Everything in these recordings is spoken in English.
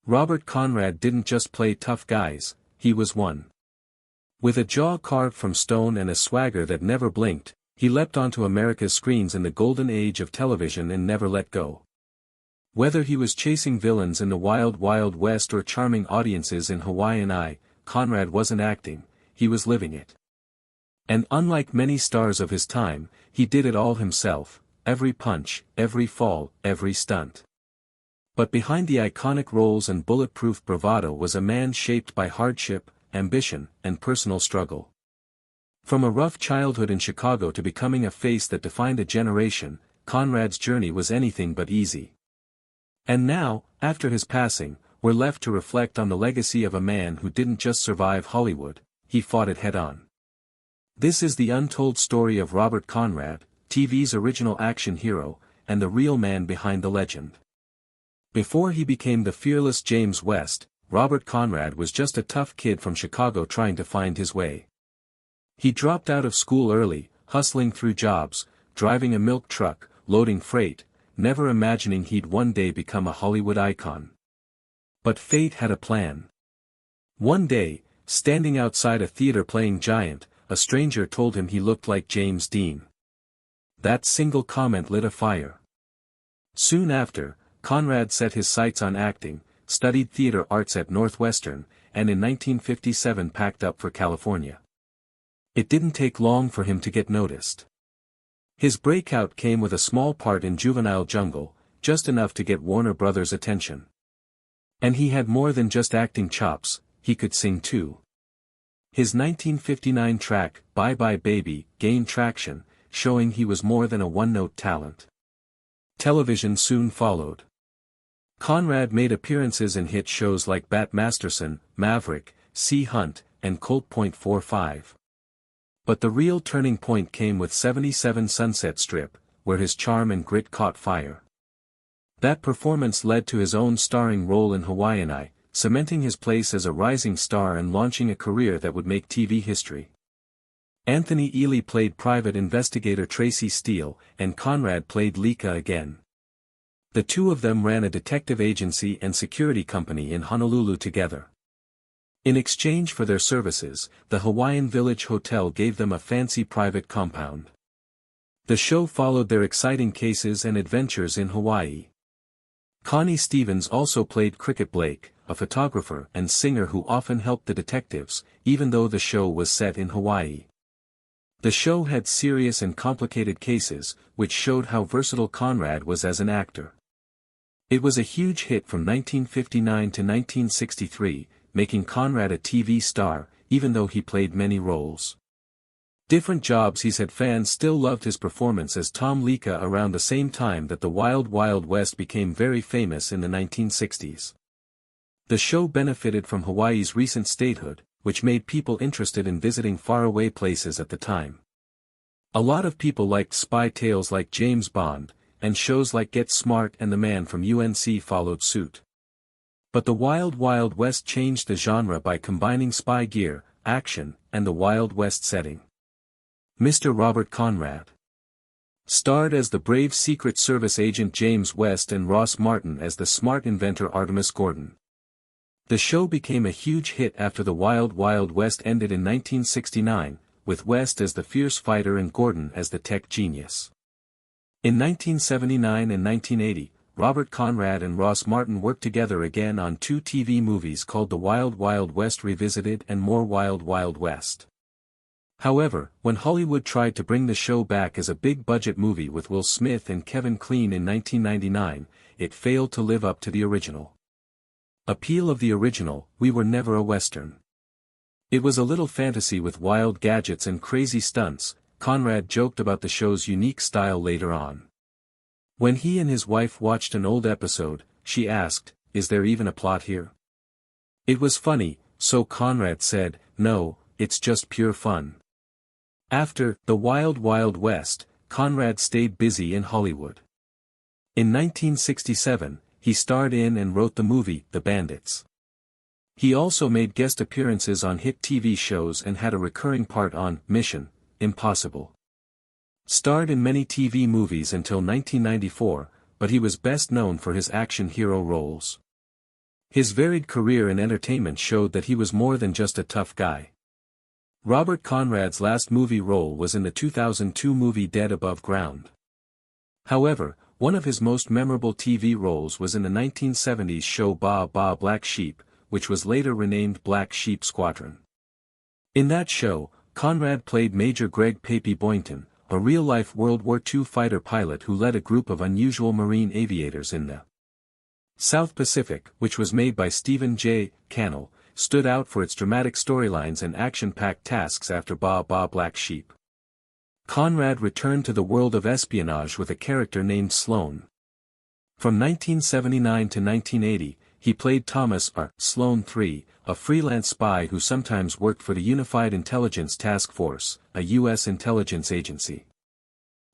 Robert Conrad didn't just play tough guys, he was one. With a jaw carved from stone and a swagger that never blinked, he leapt onto America's screens in the golden age of television and never let go. Whether he was chasing villains in the Wild Wild West or charming audiences in Hawaiian, Conrad wasn't acting, he was living it. And unlike many stars of his time, he did it all himself, every punch, every fall, every stunt. But behind the iconic roles and bulletproof bravado was a man shaped by hardship, ambition, and personal struggle. From a rough childhood in Chicago to becoming a face that defined a generation, Conrad's journey was anything but easy. And now, after his passing, we're left to reflect on the legacy of a man who didn't just survive Hollywood, he fought it head-on. This is the untold story of Robert Conrad, TV's original action hero, and the real man behind the legend. Before he became the fearless James West, Robert Conrad was just a tough kid from Chicago trying to find his way. He dropped out of school early, hustling through jobs, driving a milk truck, loading freight, never imagining he'd one day become a Hollywood icon. But fate had a plan. One day, standing outside a theater playing Giant, a stranger told him he looked like James Dean. That single comment lit a fire. Soon after, Conrad set his sights on acting, studied theater arts at Northwestern, and in 1957 packed up for California. It didn't take long for him to get noticed. His breakout came with a small part in Juvenile Jungle, just enough to get Warner Brothers' attention. And he had more than just acting chops, he could sing too. His 1959 track, Bye Bye Baby, gained traction, showing he was more than a one-note talent. Television soon followed. Conrad made appearances in hit shows like Bat Masterson, Maverick, Sea Hunt, and Colt .45. But the real turning point came with 77 Sunset Strip, where his charm and grit caught fire. That performance led to his own starring role in Hawaiian, cementing his place as a rising star and launching a career that would make TV history. Anthony Ely played private investigator Tracy Steele, and Conrad played Lika again. The two of them ran a detective agency and security company in Honolulu together. In exchange for their services, the Hawaiian Village Hotel gave them a fancy private compound. The show followed their exciting cases and adventures in Hawaii. Connie Stevens also played Cricket Blake, a photographer and singer who often helped the detectives, even though the show was set in Hawaii. The show had serious and complicated cases, which showed how versatile Conrad was as an actor. It was a huge hit from 1959 to 1963, making Conrad a TV star, even though he played many roles. Different jobs he's had. Fans still loved his performance as Tom Lika around the same time that the Wild Wild West became very famous in the 1960s. The show benefited from Hawaii's recent statehood, which made people interested in visiting faraway places at the time. A lot of people liked spy tales like James Bond, and shows like Get Smart and The Man from UNC followed suit. But the Wild Wild West changed the genre by combining spy gear, action, and the Wild West setting. Mr. Robert Conrad starred as the brave Secret Service agent James West and Ross Martin as the smart inventor Artemis Gordon. The show became a huge hit after the Wild Wild West ended in 1969, with West as the fierce fighter and Gordon as the tech genius. In 1979 and 1980, Robert Conrad and Ross Martin worked together again on two TV movies called The Wild Wild West Revisited and More Wild Wild West. However, when Hollywood tried to bring the show back as a big-budget movie with Will Smith and Kevin Kline in 1999, it failed to live up to the original appeal of the original. We were never a Western. It was a little fantasy with wild gadgets and crazy stunts. Conrad joked about the show's unique style later on. When he and his wife watched an old episode, she asked, "Is there even a plot here?" It was funny, so Conrad said, "No, it's just pure fun." After The Wild Wild West, Conrad stayed busy in Hollywood. In 1967, he starred in and wrote the movie The Bandits. He also made guest appearances on hit TV shows and had a recurring part on Mission Impossible. Starred in many TV movies until 1994, but he was best known for his action hero roles. His varied career in entertainment showed that he was more than just a tough guy. Robert Conrad's last movie role was in the 2002 movie Dead Above Ground. However, one of his most memorable TV roles was in the 1970s show Ba Ba Black Sheep, which was later renamed Black Sheep Squadron. In that show, Conrad played Major Greg Papy Boynton, a real-life World War II fighter pilot who led a group of unusual Marine aviators in the South Pacific, which was made by Stephen J. Cannell, stood out for its dramatic storylines and action-packed tasks after Ba Ba Black Sheep. Conrad returned to the world of espionage with a character named Sloan. From 1979 to 1980, he played Thomas R. Sloan III, a freelance spy who sometimes worked for the Unified Intelligence Task Force, a U.S. intelligence agency.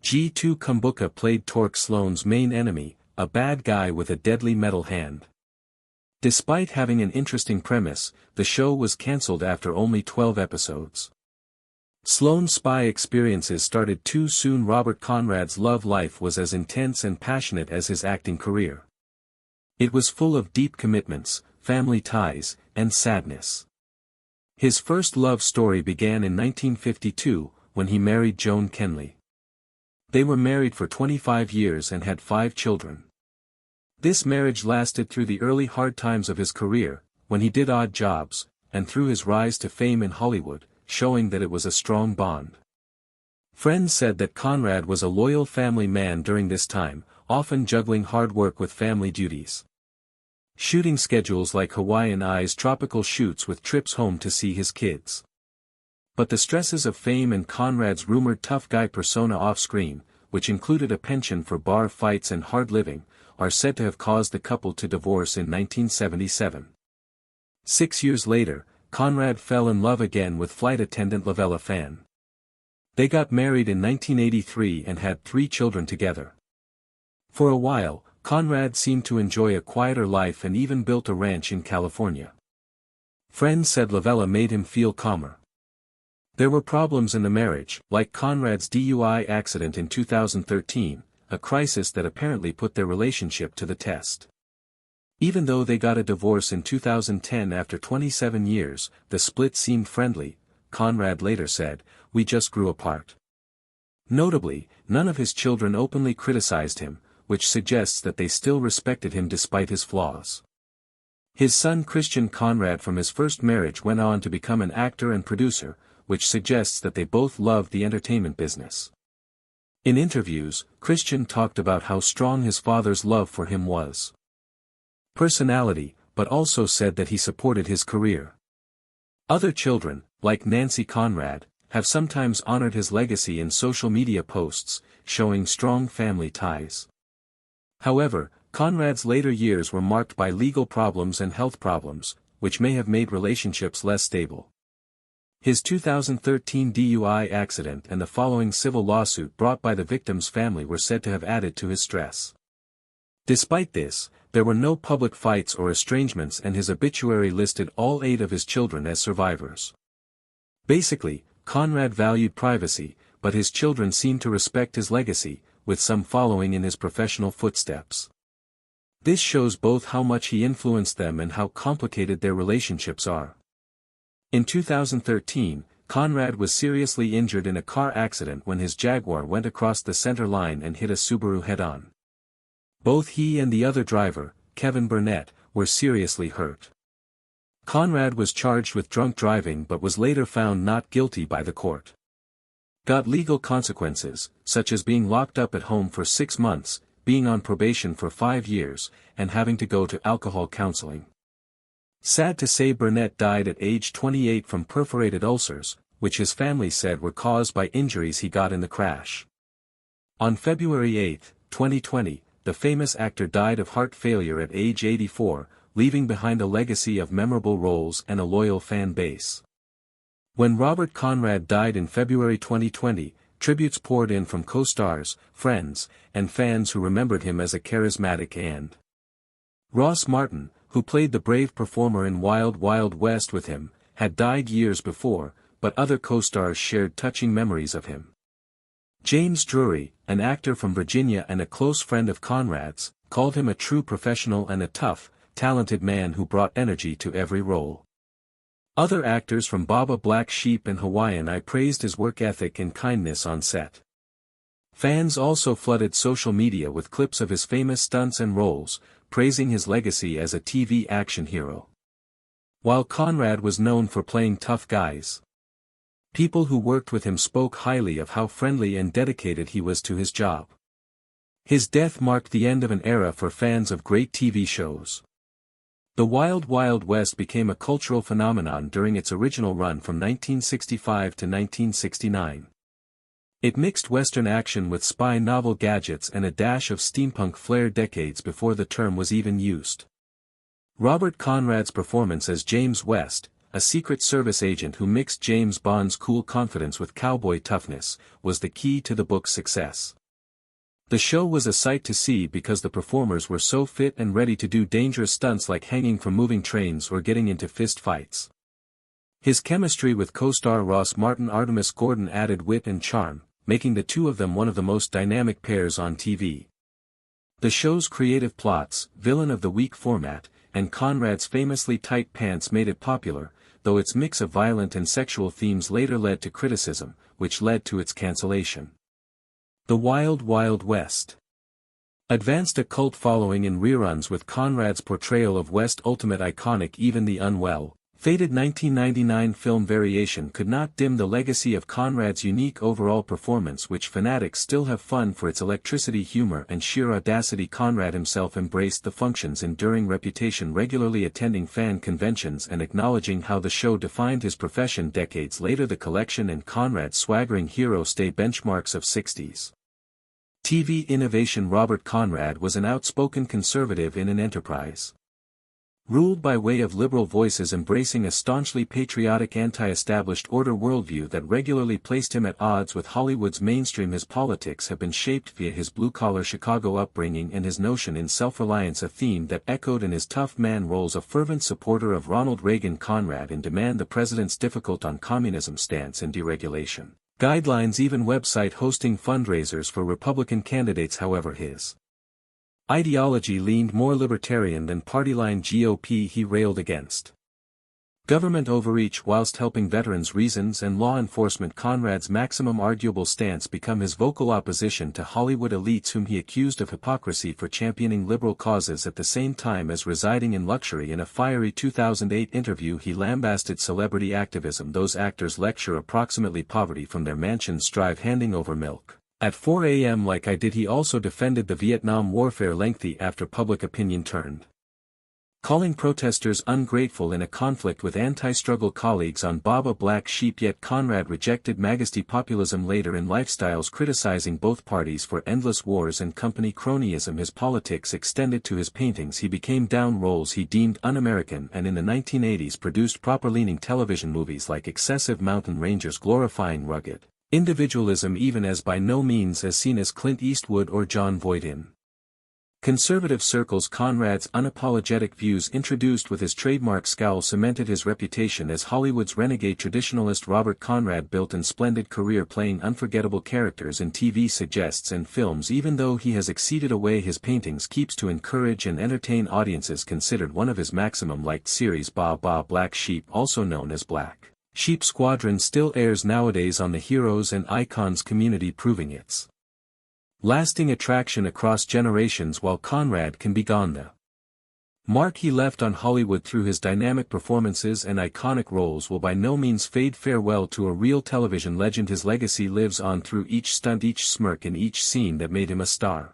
G2 Kumbuka played Torque Sloan's main enemy, a bad guy with a deadly metal hand. Despite having an interesting premise, the show was cancelled after only 12 episodes. Sloan's spy experiences started too soon. Robert Conrad's love life was as intense and passionate as his acting career. It was full of deep commitments, family ties, and sadness. His first love story began in 1952, when he married Joan Kenley. They were married for 25 years and had 5 children. This marriage lasted through the early hard times of his career, when he did odd jobs, and through his rise to fame in Hollywood, showing that it was a strong bond. Friends said that Conrad was a loyal family man during this time, often juggling hard work with family duties. Shooting schedules like Hawaiian Eyes tropical shoots with trips home to see his kids. But the stresses of fame and Conrad's rumored tough guy persona off-screen, which included a penchant for bar fights and hard living, are said to have caused the couple to divorce in 1977. 6 years later, Conrad fell in love again with flight attendant Lavella Fan. They got married in 1983 and had 3 children together. For a while, Conrad seemed to enjoy a quieter life and even built a ranch in California. Friends said Lavella made him feel calmer. There were problems in the marriage, like Conrad's DUI accident in 2013, a crisis that apparently put their relationship to the test. Even though they got a divorce in 2010 after 27 years, the split seemed friendly. Conrad later said, "We just grew apart." Notably, none of his children openly criticized him, which suggests that they still respected him despite his flaws. His son Christian Conrad from his first marriage went on to become an actor and producer, which suggests that they both loved the entertainment business. In interviews, Christian talked about how strong his father's love for him was. Personality, but also said that he supported his career. Other children, like Nancy Conrad, have sometimes honored his legacy in social media posts, showing strong family ties. However, Conrad's later years were marked by legal problems and health problems, which may have made relationships less stable. His 2013 DUI accident and the following civil lawsuit brought by the victim's family were said to have added to his stress. Despite this, there were no public fights or estrangements, and his obituary listed all 8 of his children as survivors. Basically, Conrad valued privacy, but his children seemed to respect his legacy, with some following in his professional footsteps. This shows both how much he influenced them and how complicated their relationships are. In 2013, Conrad was seriously injured in a car accident when his Jaguar went across the center line and hit a Subaru head-on. Both he and the other driver, Kevin Burnett, were seriously hurt. Conrad was charged with drunk driving but was later found not guilty by the court. Got legal consequences, such as being locked up at home for 6 months, being on probation for 5 years, and having to go to alcohol counseling. Sad to say, Burnett died at age 28 from perforated ulcers, which his family said were caused by injuries he got in the crash. On February 8, 2020, the famous actor died of heart failure at age 84, leaving behind a legacy of memorable roles and a loyal fan base. When Robert Conrad died in February 2020, tributes poured in from co-stars, friends, and fans who remembered him as a charismatic and Ross Martin, who played the brave performer in Wild Wild West with him, had died years before, but other co-stars shared touching memories of him. James Drury, an actor from Virginia and a close friend of Conrad's, called him a true professional and a tough, talented man who brought energy to every role. Other actors from Baba Black Sheep and Hawaiian I praised his work ethic and kindness on set. Fans also flooded social media with clips of his famous stunts and roles, praising his legacy as a TV action hero. While Conrad was known for playing tough guys, people who worked with him spoke highly of how friendly and dedicated he was to his job. His death marked the end of an era for fans of great TV shows. The Wild Wild West became a cultural phenomenon during its original run from 1965 to 1969. It mixed Western action with spy novel gadgets and a dash of steampunk flair decades before the term was even used. Robert Conrad's performance as James West, a Secret Service agent who mixed James Bond's cool confidence with cowboy toughness, was the key to the book's success. The show was a sight to see because the performers were so fit and ready to do dangerous stunts like hanging from moving trains or getting into fist fights. His chemistry with co-star Ross Martin Artemis Gordon added wit and charm, making the two of them one of the most dynamic pairs on TV. The show's creative plots, villain of the week format, and Conrad's famously tight pants made it popular, though its mix of violent and sexual themes later led to criticism, which led to its cancellation. The Wild Wild West advanced a cult following in reruns with Conrad's portrayal of West ultimate iconic even the unwell, faded 1999 film variation could not dim the legacy of Conrad's unique overall performance which fanatics still have fun for its electricity humor and sheer audacity. Conrad himself embraced the function's enduring reputation, regularly attending fan conventions and acknowledging how the show defined his profession decades later. The collection and Conrad's swaggering hero stay benchmarks of 60s TV innovation. Robert Conrad was an outspoken conservative in an enterprise ruled by way of liberal voices, embracing a staunchly patriotic anti-established order worldview that regularly placed him at odds with Hollywood's mainstream. His politics have been shaped via his blue-collar Chicago upbringing and his notion in self-reliance, a theme that echoed in his tough man roles. A fervent supporter of Ronald Reagan, Conrad in demand the president's difficult on communism stance and deregulation guidelines, even website hosting fundraisers for Republican candidates. However, his ideology leaned more libertarian than party-line GOP. He railed against government overreach whilst helping veterans' reasons and law enforcement. Conrad's maximum arguable stance became his vocal opposition to Hollywood elites whom he accused of hypocrisy for championing liberal causes at the same time as residing in luxury. In a fiery 2008 interview he lambasted celebrity activism. Those actors lecture approximately poverty from their mansions, strive handing over milk at 4 a.m. like I did. He also defended the Vietnam warfare lengthy after public opinion turned, calling protesters ungrateful in a conflict with anti-struggle colleagues on Baba Black Sheep. Yet Conrad rejected majesty populism later in Lifestyles, criticizing both parties for endless wars and company cronyism. His politics extended to his paintings. He became down roles he deemed un-American and in the 1980s produced proper-leaning television movies like Excessive Mountain Rangers, glorifying rugged individualism even as by no means as seen as Clint Eastwood or John Voight in conservative circles. Conrad's unapologetic views, introduced with his trademark scowl, cemented his reputation as Hollywood's renegade traditionalist. Robert Conrad built an splendid career playing unforgettable characters in TV suggests and films. Even though he has exceeded away his paintings keeps to encourage and entertain audiences. Considered one of his maximum liked series, Baba Black Sheep, also known as Black Sheep Squadron, still airs nowadays on the Heroes and Icons community, proving its lasting attraction across generations. While Conrad can be gone, the mark he left on Hollywood through his dynamic performances and iconic roles will by no means fade. Farewell to a real television legend. His legacy lives on through each stunt, each smirk, and each scene that made him a star.